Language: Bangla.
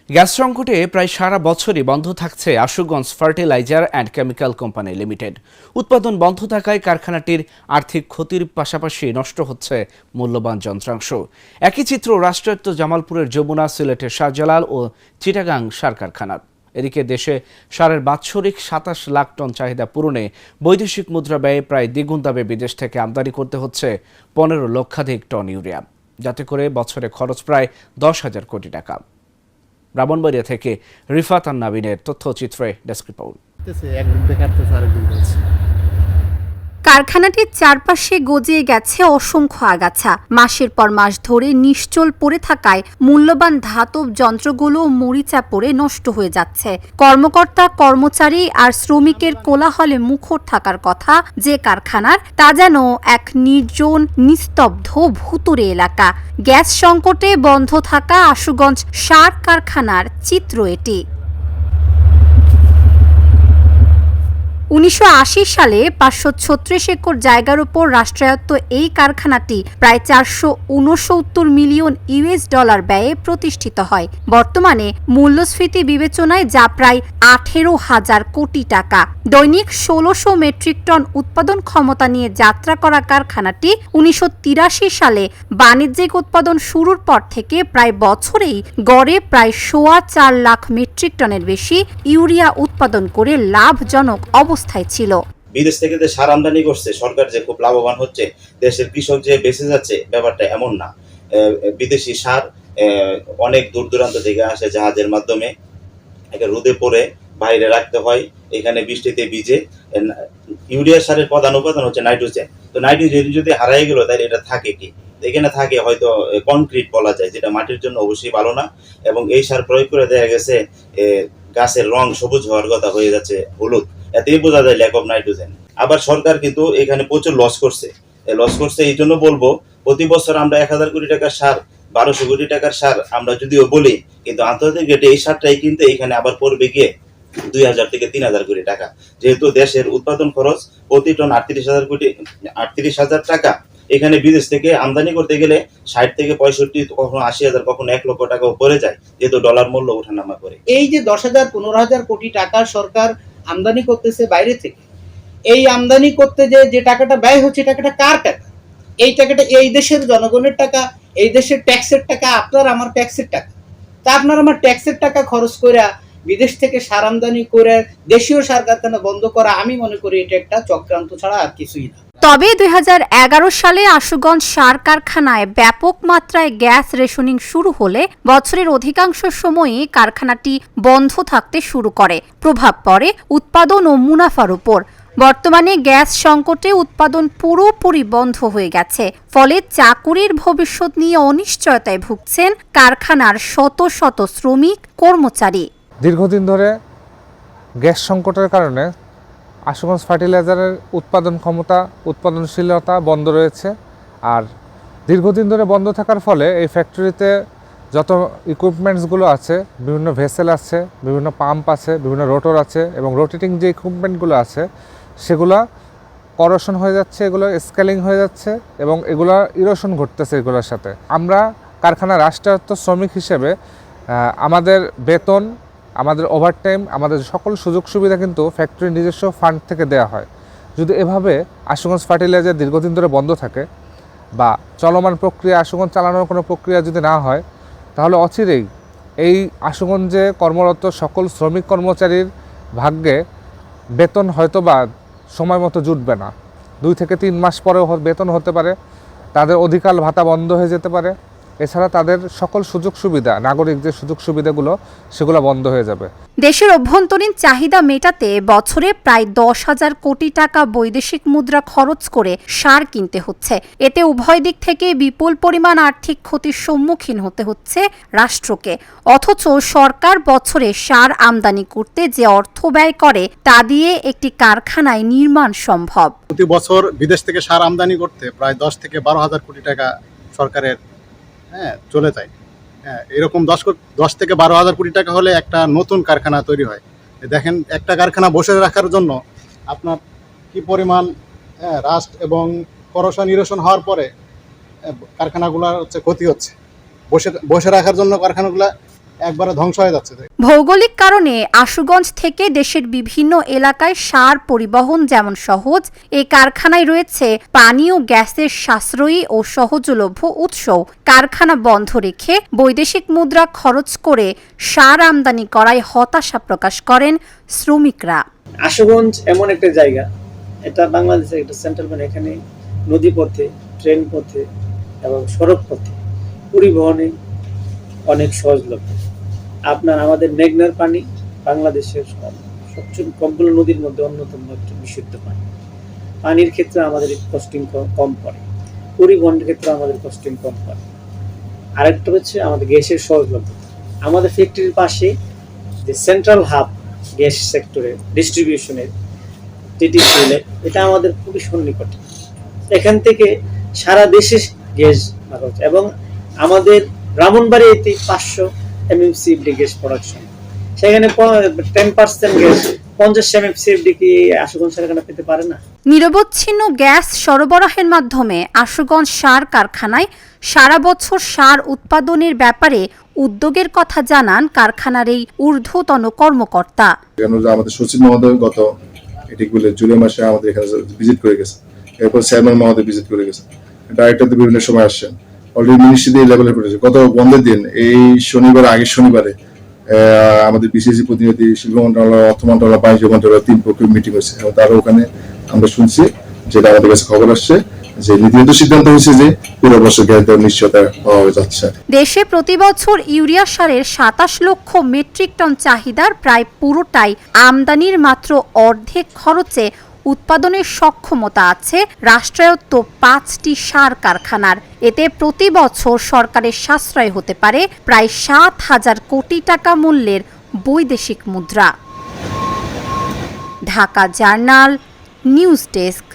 গ্যাস সংকটে প্রায় সারা বছরই বন্ধ থাকছে Ashuganj fertiliser and chemical company limited. উৎপাদন বন্ধ থাকায় কারখানাটির আর্থিক ক্ষতির পাশাপাশি নষ্ট হচ্ছে মূল্যবান যন্ত্রাংশ। একই চিত্র রাষ্ট্রায়ত্ত জামালপুরের যমুনা, সিলেটের শাহজালাল ও চিটাগাং সার কারখানার। এদিকে দেশে সারের বাৎসরিক ২৭ লাখ টন চাহিদা পূরণে বৈদেশিক মুদ্রা ব্যয়ে প্রায় দ্বিগুণ দামে বিদেশ থেকে আমদানি করতে হচ্ছে ১৫ লক্ষাধিক টন ইউরিয়া, যাতে করে বছরে খরচ প্রায় ১০,০০০ কোটি টাকা। ব্রাহ্মণবাড়িয়া থেকে রিফাত নাবিনের তথ্যচিত্রে ডেস্ক রিপোর্ট। কারখানাটির চারপাশে গজিয়ে গেছে অসংখ্য আগাছা। মাসের পর মাস ধরে নিশ্চল পড়ে থাকায় মূল্যবান ধাতব যন্ত্রগুলো মরিচা পড়ে নষ্ট হয়ে যাচ্ছে। কর্মকর্তা, কর্মচারী আর শ্রমিকের কোলাহলে মুখর থাকার কথা যে কারখানার, তা যেন এক নির্জন, নিস্তব্ধ ভুতুড়ে এলাকা। গ্যাস সংকটে বন্ধ থাকা আশুগঞ্জ সার কারখানার চিত্র এটি। ১৯৮০ সালে ৫৩৬ একর জায়গার উপর রাষ্ট্রায়ত্ত এই কারখানাটি প্রায় ৪৬৯ মিলিয়ন ইউএস ডলার ব্যয়ে প্রতিষ্ঠিত হয়। বর্তমানে মূল্যস্ফীতি বিবেচনায় যা প্রায় ১৮,০০০ কোটি টাকা। দৈনিক ১৬০০ মেট্রিক টন উৎপাদন ক্ষমতা নিয়ে যাত্রা করা কারখানাটি ১৯৮৩ সালে বাণিজ্যিক উৎপাদন শুরুর পর থেকে প্রায় বছরেই গড়ে প্রায় ৪.৫ লাখ মেট্রিক টনের বেশি ইউরিয়া উৎপাদন করে লাভজনক অবস্থায় ছিল। বিদেশ থেকে যে সার আমদানি করছে সরকার, যে খুব লাভবান হচ্ছে, দেশের কৃষক যে বেঁচে যাচ্ছে, ব্যাপারটা এমন না। বিদেশি সার অনেক দূর দূরান্ত থেকে আসে জাহাজের মাধ্যমে, রোদে পড়ে বাইরে রাখতে হয়, এখানে বৃষ্টিতে ভিজে। ইউরিয়া সারের প্রধান উপাদান হচ্ছে নাইট্রোজেন। তো নাইট্রোজেন যদি হারাই গেল, তাহলে এটা থাকে কি? এখানে থাকে হয়তো কনক্রিট বলা যায়, যেটা মাটির জন্য অবশ্যই ভালো না। এবং এই সার প্রয়োগ করে দেখা গেছে গাছের রং সবুজ হওয়ার কথা হয়ে যাচ্ছে হলুদ। এতেই বোঝা যায় ল্যাক অফ নাইট্রোজেন। আবার সরকার কিন্তু এখানে প্রচুর লস করছে। এই জন্য বলবো, প্রতি বছর আমরা ১,০০০ কোটি টাকার সার, ১২০০ কোটি টাকার সার আমরা যদিও বলি, কিন্তু আন্তর্জাতিক রেটে এই সারটাই কিনতে এখানে আবার পড়বে গিয়ে ২,০০০ থেকে ৩,০০০ কোটি টাকা। যেহেতু দেশের উৎপাদন খরচ প্রতি টন ৩৮,০০০ টাকা, এখানে বিদেশ থেকে আমদানি করতে গেলে ৬০ থেকে ৬৫, কখনো ৮০,০০০, কখনো ১ লক্ষ টাকাও পড়ে যায়, যেহেতু ডলার মূল্য ওঠানামা করে। এই যে ১০,০০০, ১৫,০০০ কোটি টাকা সরকার আমদানি করতেছে বাইরে থেকে, এই আমদানি করতে যে টাকাটা ব্যয় হচ্ছে, টাকাটা কার টাকা? এই টাকাটা এই দেশের জনগণের টাকা, এই দেশের ট্যাক্সের টাকা, আপনার আমার ট্যাক্সের টাকা। তা আপনার আমার ট্যাক্সের টাকা খরচ করে বিদেশ থেকে সার আমদানি করে দেশীয় সার কারখানা বন্ধ করা, আমি মনে করি এটা একটা চক্রান্ত ছাড়া আর কিছুই না। তবে ২০১১ সালে আশুগঞ্জ সার কারখানায় ব্যাপক মাত্রায় গ্যাস রেশনিং শুরু হলে বছরের অধিকাংশ সময়ই কারখানাটি বন্ধ থাকতে শুরু করে। প্রভাব পড়ে উৎপাদন ও মুনাফার উপর। বর্তমানে গ্যাস সংকটে উৎপাদন পুরোপুরি বন্ধ হয়ে গেছে। ফলে চাকুরির ভবিষ্যৎ নিয়ে অনিশ্চয়তায় ভুগছেন কারখানার শত শত শ্রমিক, কর্মচারী। দীর্ঘদিন ধরে গ্যাস সংকটের কারণে আশুগঞ্জ ফার্টিলাইজারের উৎপাদন ক্ষমতা, উৎপাদনশীলতা বন্ধ রয়েছে। আর দীর্ঘদিন ধরে বন্ধ থাকার ফলে এই ফ্যাক্টরিতে যত ইকুইপমেন্টসগুলো আছে, বিভিন্ন ভেসেল আছে, বিভিন্ন পাম্প আছে, বিভিন্ন রোটর আছে, এবং রোটেটিং যে ইকুইপমেন্টগুলো আছে সেগুলো করোশন হয়ে যাচ্ছে, এগুলো স্কেলিং হয়ে যাচ্ছে, এবং এগুলো ইরোশন ঘটতেছে এগুলোর সাথে। আমরা কারখানার রাষ্ট্রায়ত্ত শ্রমিক হিসেবে আমাদের বেতন, আমাদের ওভারটাইম, আমাদের সকল সুযোগ সুবিধা কিন্তু ফ্যাক্টরির নিজস্ব ফান্ড থেকে দেওয়া হয়। যদি এভাবে আশুগঞ্জ ফার্টিলাইজার দীর্ঘদিন ধরে বন্ধ থাকে বা চলমান প্রক্রিয়া, আশুগঞ্জ চালানোর কোনো প্রক্রিয়া যদি না হয়, তাহলে অচিরেই এই আশুগঞ্জে কর্মরত সকল শ্রমিক কর্মচারীর ভাগ্যে বেতন হয়তো বা সময় মতো জুটবে না। ২ থেকে ৩ মাস পরেও বেতন হতে পারে, তাদের অধিকার ভাতা বন্ধ হয়ে যেতে পারে। এছাড়া তাদের সকল সুযোগ সুবিধা, নাগরিক যে সুযোগ সুবিধাগুলো, সেগুলো বন্ধ হয়ে যাবে। দেশের অভ্যন্তরীণ চাহিদা মেটাতে বছরে প্রায় ১০,০০০ কোটি টাকা বৈদেশিক মুদ্রা খরচ করে সার কিনতে হচ্ছে। এতে উভয় দিক থেকে বিপুল পরিমাণ আর্থিক ক্ষতির সম্মুখীন হতে হচ্ছে রাষ্ট্রকে। অথচ সরকার বছরে সার আমদানি করতে যে অর্থ ব্যয় করে, তা দিয়ে একটি কারখানায় নির্মাণ সম্ভব। প্রতি বছর বিদেশ থেকে সার আমদানি করতে প্রায় ১০ থেকে ১২,০০০ কোটি টাকা সরকারের চলে যায়। এরকম ১০ থেকে ১২,০০০ কোটি টাকা হলে একটা নতুন কারখানা তৈরি হয়। দেখেন, একটা কারখানা বসে রাখার জন্য আপনার কি পরিমাণ রাস্ট এবং করোশন, ইরোশন হওয়ার পরে কারখানাগুলোর ক্ষতি হচ্ছে। বসে রাখার জন্য কারখানাগুলো একবারে ধ্বংস হয়ে যাচ্ছে। ভৌগোলিক কারণে আশুগঞ্জ থেকে দেশের বিভিন্ন এলাকায় সার পরিবহন যেমন সহজ, এই কারখানায় রয়েছে পানি ও গ্যাসের সাশ্রয়ী ও সহজলভ্য উৎস। কারখানা বন্ধ রেখে বৈদেশিক মুদ্রা খরচ করে সার আমদানি করায় হতাশা প্রকাশ করেন শ্রমিকরা। আশুগঞ্জ এমন একটা জায়গা, এটা বাংলাদেশের একটা সেন্ট্রাল, মানে এখানে নদী পথে, ট্রেন পথে এবং সড়ক পথে পরিবহনে অনেক সহজলভ্য। আমাদের মেঘনার পানি বাংলাদেশের সবচেয়ে কমগুলো নদীর মধ্যে অন্যতম একটি বিশুদ্ধ পানি। পানির ক্ষেত্রে আমাদের কস্টিং কম পড়ে, পরিবহনের ক্ষেত্রে আমাদের কস্টিং কম পড়ে। আরেকটা হচ্ছে আমাদের গ্যাসের সহজলভ্যতা। আমাদের ফ্যাক্টরির পাশে যে সেন্ট্রাল হাব গ্যাস সেক্টরের ডিস্ট্রিবিউশনের TTCL, এটা আমাদের খুবই সন্নিকটে। এখান থেকে সারা দেশে গ্যাস ভাড়া হচ্ছে এবং আমাদের ব্রাহ্মণবাড়িয়াতে 500 MMCFD গ্যাস প্রোডাকশন, সেখানে 10% গ্যাস 50 MMCFD কি আশুগঞ্জ কারখানা পেতে পারে না? নিরবচ্ছিন্ন গ্যাস সরবরাহের মাধ্যমে আশুগঞ্জ সার কারখানায় সারা বছর সার উৎপাদনের ব্যাপারে উদ্যোগের কথা জানান কারখানার এই ঊর্ধ্বতন কর্মকর্তা। আমাদের সচিব মহোদয় গত জুলাই মাসে আমাদের এখানে ভিজিট করে গেছে, এরপর চেয়ারম্যান মহোদয় ভিজিট করে গেছে, ডাইরেক্টর বিভিন্ন সময় আসছেন, অলরেডি মিনিস্ট্রি লেভেলে করেছে। গত বন্ধের দিন এই শনিবার, আগের শনিবারে আমাদের বিসিসি প্রতিনিধি, শিল্প মন্ত্রণালয়, অর্থ মন্ত্রণালয়, বাণিজ্য মন্ত্রণালয় 3 পক্ষের মিটিং হয়েছে এবং তারা ওখানে আমরা শুনছি, যেটা আমাদের কাছে খবর আসছে যে নীতিগত সিদ্ধান্ত হয়েছে যে পুরো বছর গ্যাস দেওয়ার নিশ্চয়তা পাওয়া যাচ্ছে। দেশে প্রতি বছর ইউরিয়া সারের 27 লক্ষ মেট্রিক টন চাহিদার প্রায় পুরোটাই আমদানির মাত্র অর্ধেক খরচে উৎপাদনের সক্ষমতা আছে রাষ্ট্রায়ত্ত 5টি সার কারখানার। এতে প্রতি বছর সরকারের সাশ্রয় হতে পারে প্রায় 7,000 কোটি টাকা মূল্যের বৈদেশিক মুদ্রা। Dhaka journal, news desk.